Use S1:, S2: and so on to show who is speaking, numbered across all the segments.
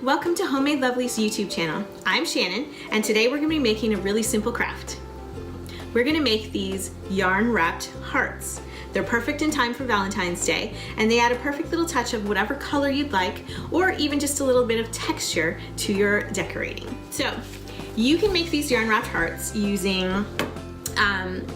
S1: welcome to Homemade Lovely's YouTube channel. I'm Shannon, and today we're going to be making a really simple craft. We're going to make these yarn wrapped hearts. They're perfect in time for Valentine's Day, and they add a perfect little touch of whatever color you'd like, or even just a little bit of texture to your decorating. So you can make these yarn wrapped hearts using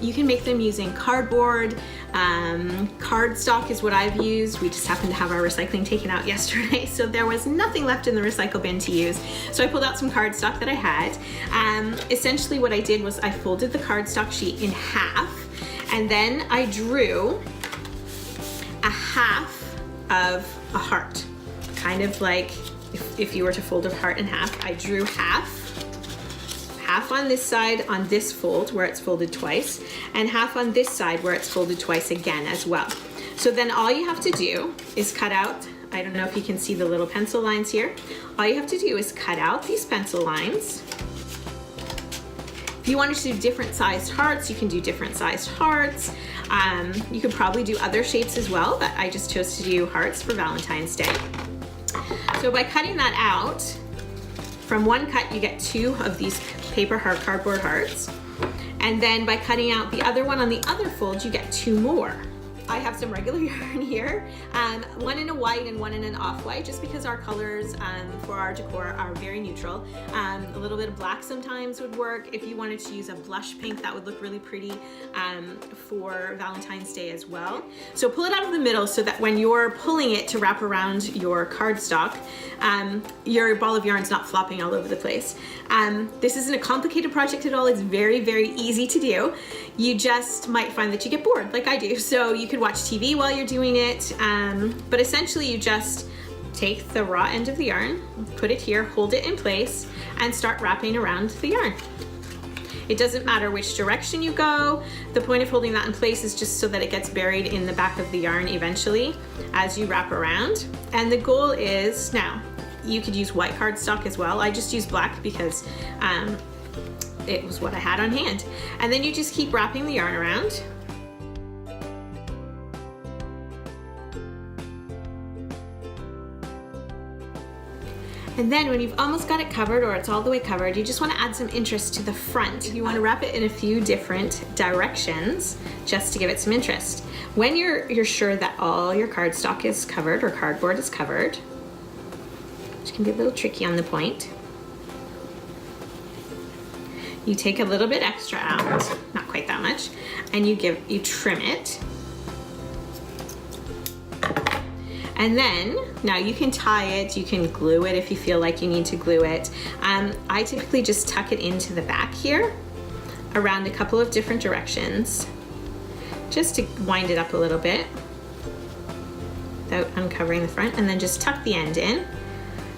S1: you can make them using cardboard. Cardstock is what I've used. We just happened to have our recycling taken out yesterday, so there was nothing left in the recycle bin to use. So I pulled out some cardstock that I had. Essentially what I did was I folded the cardstock sheet in half, and then I drew a half of a heart. Kind of like if you were to fold a heart in half, I drew half on this side on this fold where it's folded twice, and half on this side where it's folded twice again as well. So then all you have to do is cut out, I don't know if you can see the little pencil lines here, all you have to do is cut out these pencil lines. If you wanted to do different sized hearts, you can do different sized hearts. You could probably do other shapes as well, but I just chose to do hearts for Valentine's Day. So by cutting that out, from one cut you get two of these paper cardboard hearts, and then by cutting out the other one on the other fold you get two more. I have some regular yarn here, one in a white and one in an off-white, just because our colors for our decor are very neutral. A little bit of black sometimes would work. If you wanted to use a blush pink, that would look really pretty for Valentine's Day as well. So pull it out of the middle so that when you're pulling it to wrap around your cardstock, your ball of yarn's not flopping all over the place. This isn't a complicated project at all. It's very, very easy to do. You just might find that you get bored like I do. So you could watch TV while you're doing it, but essentially you just take the raw end of the yarn, put it here, hold it in place, and start wrapping around the yarn. It doesn't matter which direction you go. The point of holding that in place is just so that it gets buried in the back of the yarn eventually as you wrap around. And the goal is, now you could use white cardstock as well. I just used black because it was what I had on hand. And then you just keep wrapping the yarn around. And then when you've almost got it covered, or it's all the way covered, you just want to add some interest to the front. You want to wrap it in a few different directions just to give it some interest. When you're sure that all your cardstock is covered or cardboard is covered, which can be a little tricky on the point, you take a little bit extra out, not quite that much, and you trim it. And then, now you can tie it, you can glue it if you feel like you need to glue it. I typically just tuck it into the back here, around a couple of different directions, just to wind it up a little bit, without uncovering the front, and then just tuck the end in.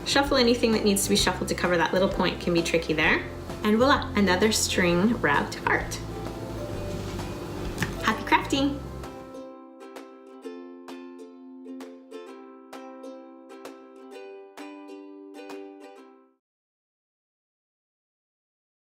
S1: Shuffle anything that needs to be shuffled to cover that little point, can be tricky there. And voila, another string wrapped heart. Happy crafting!